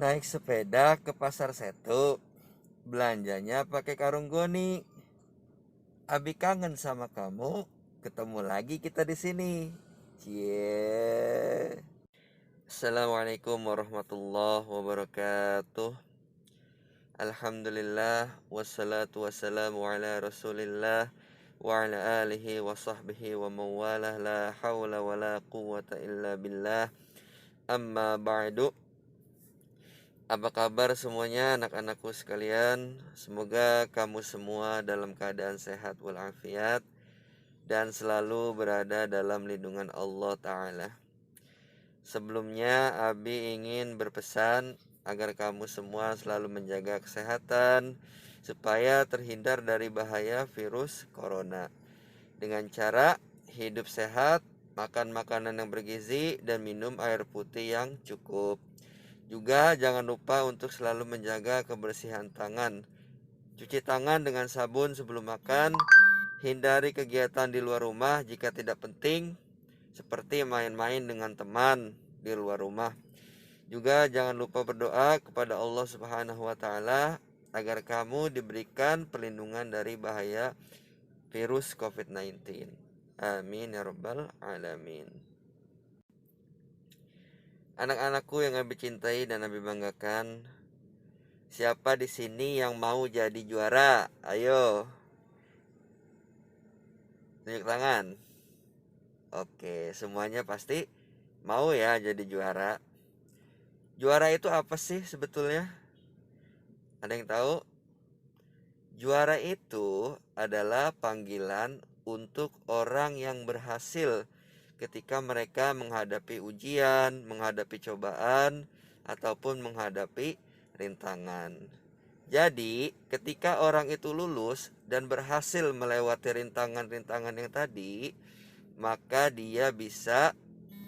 Naik sepeda ke pasar Setu, belanjanya pakai karung goni. Abi kangen sama kamu, ketemu lagi kita di sini. Cie. Assalamualaikum warahmatullahi wabarakatuh. Alhamdulillah wassalatu wassalamu ala Rasulillah wa ala alihi wa sahbihi wa mawalah la haula wa la quwwata illa billah. Amma ba'du. Apa kabar semuanya anak-anakku sekalian? Semoga kamu semua dalam keadaan sehat walafiat dan selalu berada dalam lindungan Allah Ta'ala. Sebelumnya Abi ingin berpesan agar kamu semua selalu menjaga kesehatan supaya terhindar dari bahaya virus corona dengan cara hidup sehat, makan makanan yang bergizi, dan minum air putih yang cukup. Juga jangan lupa untuk selalu menjaga kebersihan tangan. Cuci tangan dengan sabun sebelum makan. Hindari kegiatan di luar rumah jika tidak penting, seperti main-main dengan teman di luar rumah. Juga jangan lupa berdoa kepada Allah Subhanahu wa taala agar kamu diberikan perlindungan dari bahaya virus COVID-19. Amin ya rabbal alamin. Anak-anakku yang Abi cintai dan Abi banggakan, siapa di sini yang mau jadi juara? Ayo, tunjuk tangan. Oke, semuanya pasti mau ya jadi juara. Juara itu apa sih sebetulnya? Ada yang tahu? Juara itu adalah panggilan untuk orang yang berhasil ketika mereka menghadapi ujian, menghadapi cobaan, ataupun menghadapi rintangan. Jadi, ketika orang itu lulus dan berhasil melewati rintangan-rintangan yang tadi, maka dia bisa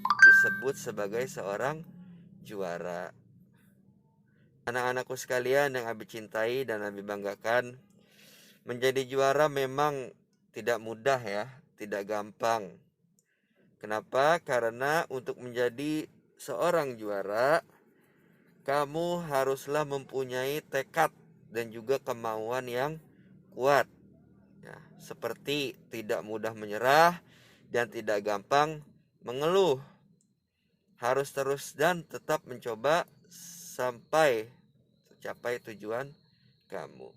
disebut sebagai seorang juara. Anak-anakku sekalian yang Abi cintai dan Abi banggakan, menjadi juara memang tidak mudah ya, tidak gampang. Kenapa? Karena untuk menjadi seorang juara, kamu haruslah mempunyai tekad dan juga kemauan yang kuat. Ya, seperti tidak mudah menyerah dan tidak gampang mengeluh. Harus terus dan tetap mencoba sampai tercapai tujuan kamu.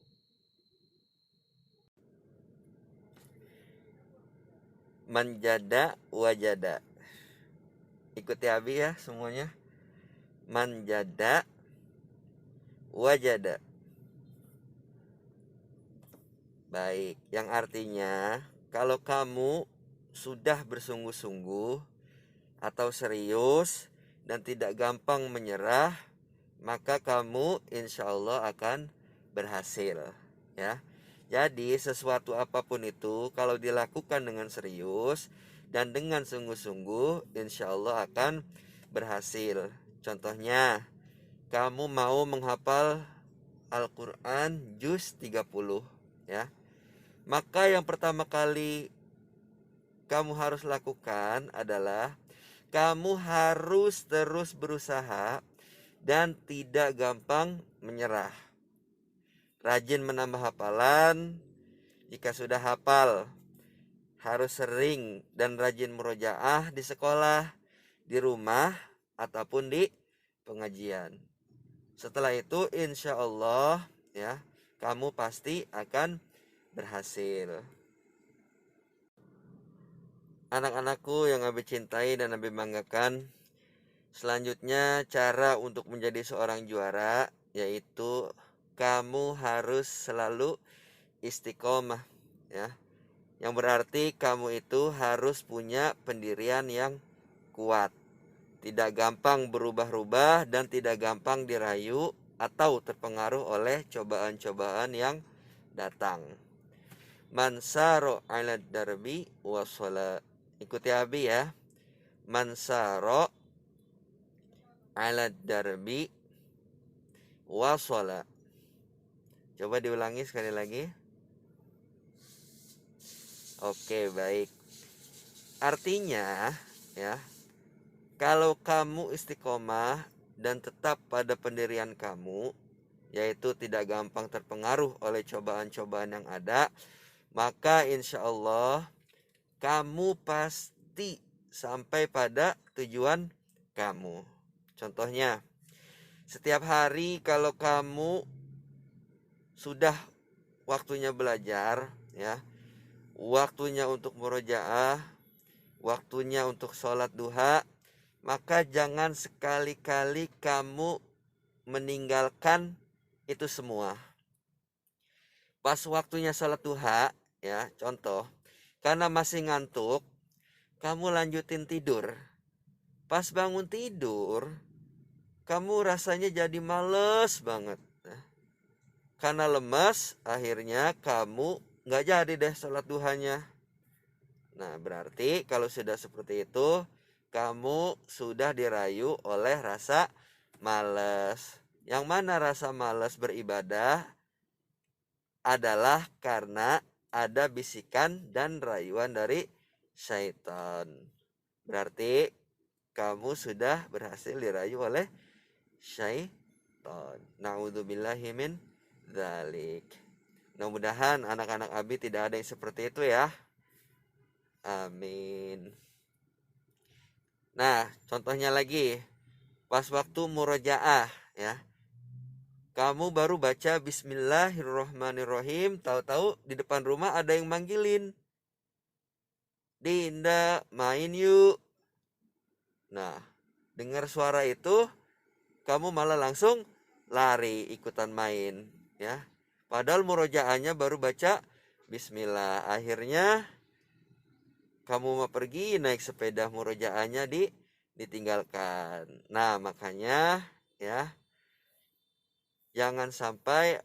Manjada wajada. Ikuti Abi ya semuanya. Manjada wajada. Baik, yang artinya kalau kamu sudah bersungguh-sungguh atau serius dan tidak gampang menyerah, maka kamu insya Allah akan berhasil ya. Jadi sesuatu apapun itu kalau dilakukan dengan serius dan dengan sungguh-sungguh, insya Allah akan berhasil. Contohnya, kamu mau menghafal Al-Quran juz 30 ya. Maka yang pertama kali kamu harus lakukan adalah kamu harus terus berusaha dan tidak gampang menyerah. Rajin menambah hafalan. Jika sudah hafal, harus sering dan rajin murojaah di sekolah, di rumah, ataupun di pengajian. Setelah itu insya Allah ya, kamu pasti akan berhasil. Anak-anakku yang Abi cintai dan Abi banggakan, selanjutnya cara untuk menjadi seorang juara yaitu kamu harus selalu istiqomah ya. Yang berarti kamu itu harus punya pendirian yang kuat. Tidak gampang berubah-ubah dan tidak gampang dirayu atau terpengaruh oleh cobaan-cobaan yang datang. Mansaro ala darbi wasala. Ikuti Abi ya. Mansaro ala darbi wasala. Coba diulangi sekali lagi. Oke, baik. Artinya ya, kalau kamu istiqomah dan tetap pada pendirian kamu, yaitu tidak gampang terpengaruh oleh cobaan-cobaan yang ada, maka insya Allah kamu pasti sampai pada tujuan kamu. Contohnya, setiap hari kalau kamu sudah waktunya belajar, ya, waktunya untuk murojaah, waktunya untuk sholat duha, maka jangan sekali-kali kamu meninggalkan itu semua. Pas waktunya sholat duha, ya, contoh, karena masih ngantuk, kamu lanjutin tidur. Pas bangun tidur, kamu rasanya jadi males banget. Nah, karena lemas, akhirnya kamu nggak jadi deh sholat duhanya. Nah, berarti kalau sudah seperti itu, kamu sudah dirayu oleh rasa malas. Yang mana rasa malas beribadah adalah karena ada bisikan dan rayuan dari syaitan. Berarti kamu sudah berhasil dirayu oleh syaitan. Na'udzubillahi min dzalik. Mudah-mudahan anak-anak Abi tidak ada yang seperti itu ya. Amin. Nah, contohnya lagi, pas waktu murojaah, ya, kamu baru baca Bismillahirrohmanirrohim, tahu-tahu di depan rumah ada yang manggilin, Dinda, main yuk. Nah, dengar suara itu, kamu malah langsung lari ikutan main, ya. Padahal murojaahnya baru baca Bismillah. Akhirnya kamu mau pergi naik sepeda, murojaahnya ditinggalkan. Nah, makanya ya, jangan sampai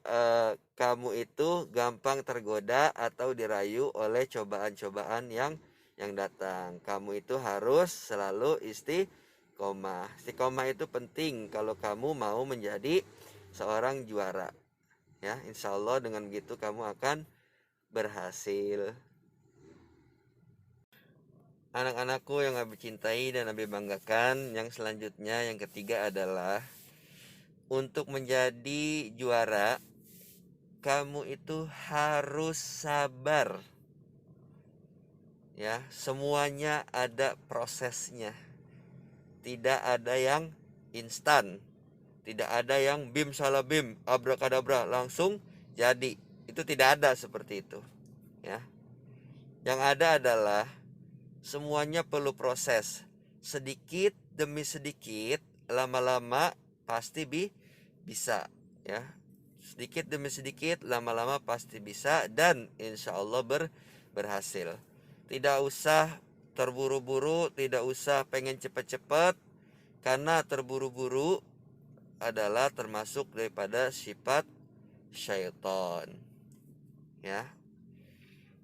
kamu itu gampang tergoda atau dirayu oleh cobaan-cobaan yang datang. Kamu itu harus selalu istiqomah. Istiqomah itu penting kalau kamu mau menjadi seorang juara. Ya, insya Allah dengan begitu kamu akan berhasil. Anak-anakku yang Abi cintai dan Abi banggakan, yang selanjutnya, yang ketiga adalah untuk menjadi juara, kamu itu harus sabar. Ya, semuanya ada prosesnya. Tidak ada yang instan. Tidak ada yang bim salah bim, abrakadabra langsung jadi. Itu tidak ada seperti itu. Ya. Yang ada adalah semuanya perlu proses. Sedikit demi sedikit, lama-lama pasti bisa, ya. Sedikit demi sedikit, lama-lama pasti bisa, dan insya Allah berhasil. Tidak usah terburu-buru, tidak usah pengen cepat-cepat, karena terburu-buru adalah termasuk daripada sifat syaitan. Ya.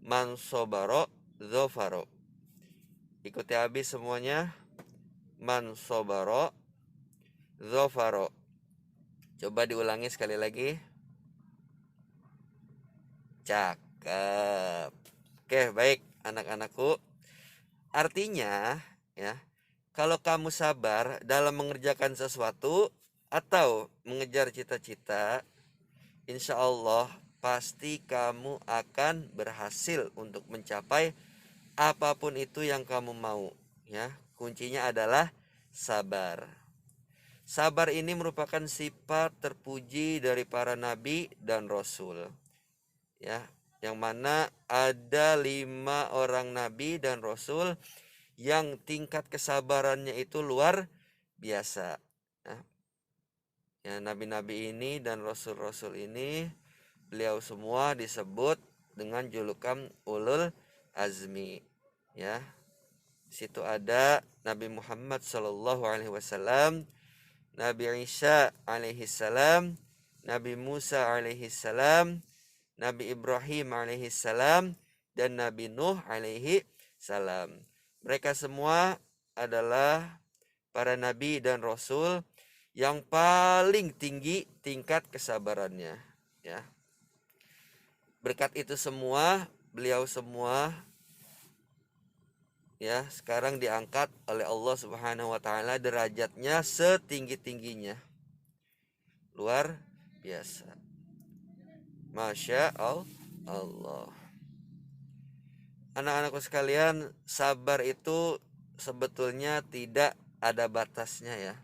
Man sobaro dzafaro. Ikuti habis semuanya. Man sobaro dzafaro. Coba diulangi sekali lagi. Cakep. Oke, baik anak-anakku. Artinya, ya, kalau kamu sabar dalam mengerjakan sesuatu atau mengejar cita-cita, insya Allah pasti kamu akan berhasil untuk mencapai apapun itu yang kamu mau, ya. Kuncinya adalah sabar. Sabar ini merupakan sifat terpuji dari para nabi dan rasul, ya, yang mana ada 5 orang nabi dan rasul yang tingkat kesabarannya itu luar biasa. Ya, nabi-nabi ini dan rasul-rasul ini, beliau semua disebut dengan julukan ulul azmi. Ya, situ ada Nabi Muhammad SAW, Nabi Isa alaihi salam, Nabi Musa alaihi salam, Nabi Ibrahim alaihi salam, dan Nabi Nuh alaihi salam. Mereka semua adalah para nabi dan rasul yang paling tinggi tingkat kesabarannya, ya. Berkat itu semua, beliau semua ya sekarang diangkat oleh Allah Subhanahu wa taala, derajatnya setinggi-tingginya. Luar biasa. Masya Allah. Anak-anakku sekalian, sabar itu sebetulnya tidak ada batasnya ya.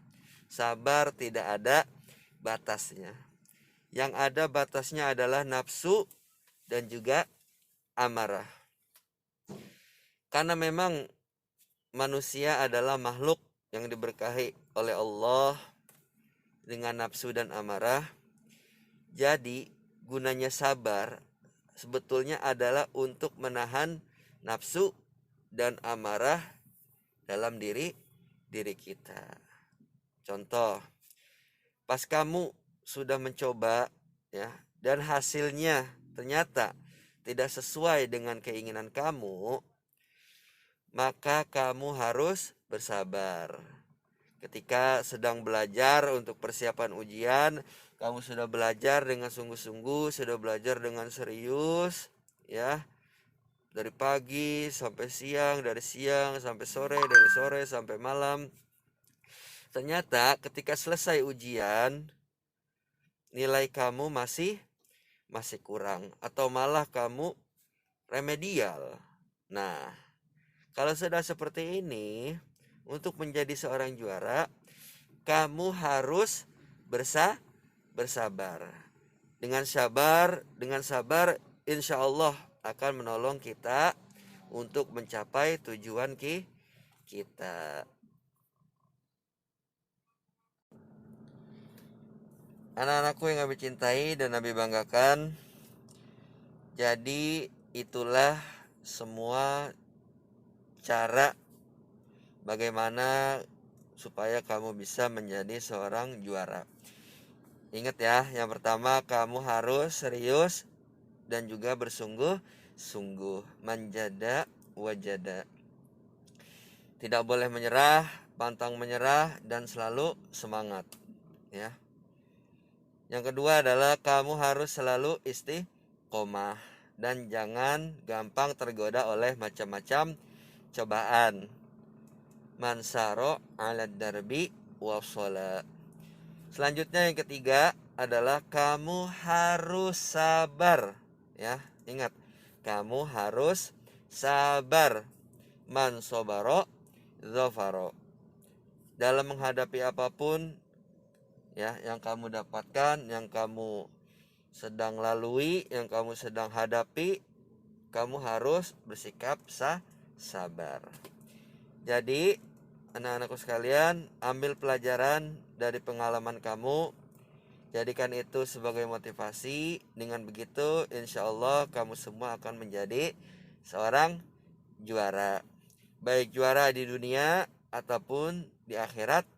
Sabar tidak ada batasnya. Yang ada batasnya adalah nafsu dan juga amarah. Karena memang manusia adalah makhluk yang diberkahi oleh Allah dengan nafsu dan amarah. Jadi gunanya sabar sebetulnya adalah untuk menahan nafsu dan amarah dalam diri kita. Contoh, pas kamu sudah mencoba ya dan hasilnya ternyata tidak sesuai dengan keinginan kamu, maka kamu harus bersabar. Ketika sedang belajar untuk persiapan ujian, kamu sudah belajar dengan sungguh-sungguh, sudah belajar dengan serius, ya, dari pagi sampai siang, dari siang sampai sore, dari sore sampai malam. Ternyata ketika selesai ujian, nilai kamu masih kurang atau malah kamu remedial. Nah, kalau sudah seperti ini, untuk menjadi seorang juara, kamu harus bersabar. Dengan sabar, insya Allah akan menolong kita untuk mencapai tujuan kita. Anak-anakku yang Nabi cintai dan Nabi banggakan, jadi itulah semua cara bagaimana supaya kamu bisa menjadi seorang juara. Ingat ya, yang pertama kamu harus serius dan juga bersungguh-sungguh. Manjada wajada. Tidak boleh menyerah, pantang menyerah, dan selalu semangat, ya. Yang kedua adalah kamu harus selalu istiqomah dan jangan gampang tergoda oleh macam-macam cobaan. Mansaro ala darbi wasala. Selanjutnya yang ketiga adalah kamu harus sabar, ya. Ingat, kamu harus sabar. Man sobaro zafaro. Dalam menghadapi apapun ya yang kamu dapatkan, yang kamu sedang lalui, yang kamu sedang hadapi, kamu harus bersikap sabar. Jadi anak-anakku sekalian, ambil pelajaran dari pengalaman kamu, jadikan itu sebagai motivasi. Dengan begitu insya Allah kamu semua akan menjadi seorang juara, baik juara di dunia ataupun di akhirat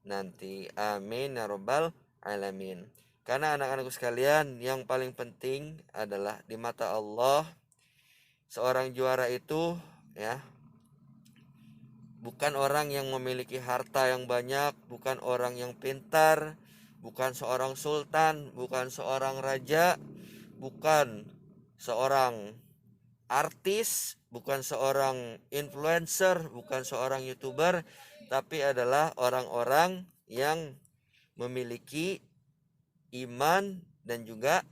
nanti. Amin ya rabbal alamin. Karena anak-anakku sekalian, yang paling penting adalah di mata Allah seorang juara itu ya bukan orang yang memiliki harta yang banyak, bukan orang yang pintar, bukan seorang sultan, bukan seorang raja, bukan seorang artis, bukan seorang influencer, bukan seorang YouTuber, tapi adalah orang-orang yang memiliki iman dan juga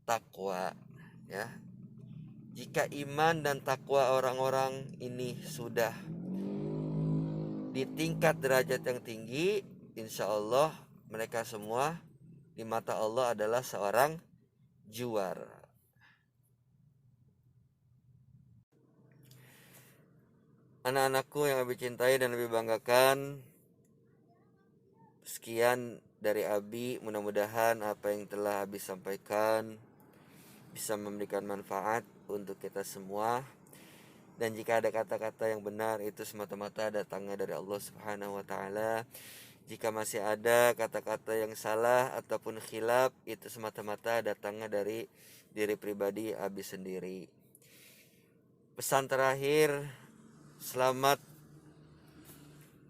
takwa, ya. Jika iman dan takwa orang-orang ini sudah di tingkat derajat yang tinggi, insya Allah mereka semua di mata Allah adalah seorang juara. Anak-anakku yang Abi cintai dan lebih banggakan, sekian dari Abi. Mudah-mudahan apa yang telah Abi sampaikan bisa memberikan manfaat untuk kita semua. Dan jika ada kata-kata yang benar, itu semata-mata datangnya dari Allah Subhanahu wa taala. Jika masih ada kata-kata yang salah ataupun khilaf, itu semata-mata datangnya dari diri pribadi Abi sendiri. Pesan terakhir, selamat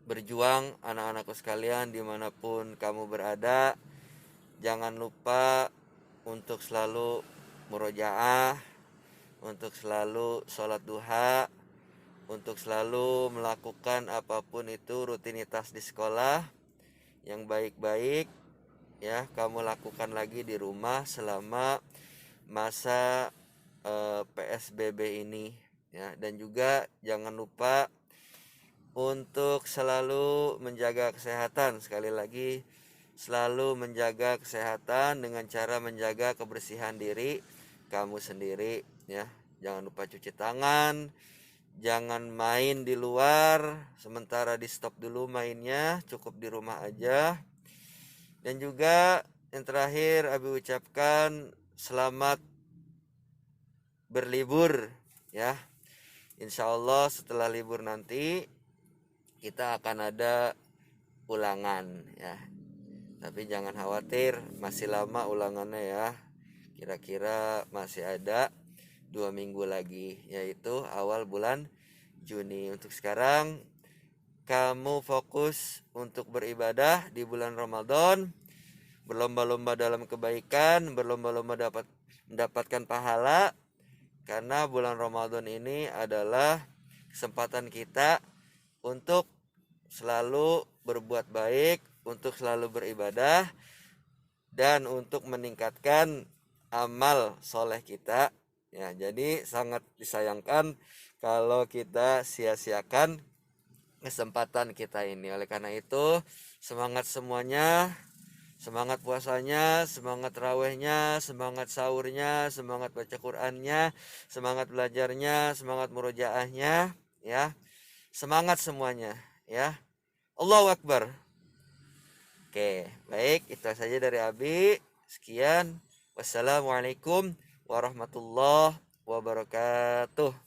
berjuang anak-anakku sekalian dimanapun kamu berada. Jangan lupa untuk selalu murojaah, untuk selalu sholat duha, untuk selalu melakukan apapun itu rutinitas di sekolah yang baik-baik ya, kamu lakukan lagi di rumah selama masa PSBB ini ya. Dan juga jangan lupa untuk selalu menjaga kesehatan. Sekali lagi, selalu menjaga kesehatan dengan cara menjaga kebersihan diri kamu sendiri ya. Jangan lupa cuci tangan, jangan main di luar, sementara di stop dulu mainnya, cukup di rumah aja. Dan juga yang terakhir Abi ucapkan selamat berlibur ya. Insya Allah setelah libur nanti kita akan ada ulangan ya. Tapi jangan khawatir, masih lama ulangannya ya. Kira-kira masih ada 2 minggu lagi, yaitu awal bulan Juni. Untuk sekarang kamu fokus untuk beribadah di bulan Ramadan, berlomba-lomba dalam kebaikan, berlomba-lomba mendapatkan pahala. Karena bulan Ramadan ini adalah kesempatan kita untuk selalu berbuat baik, untuk selalu beribadah, dan untuk meningkatkan amal soleh kita ya. Jadi sangat disayangkan kalau kita sia-siakan kesempatan kita ini. Oleh karena itu, semangat semuanya, semangat puasanya, semangat rawehnya, semangat sahurnya, semangat baca Qur'annya, semangat belajarnya, semangat murojaahnya ya. Semangat semuanya ya. Allahu Akbar. Oke, baik, itu saja dari Abi. Sekian. Wassalamualaikum warahmatullahi wabarakatuh.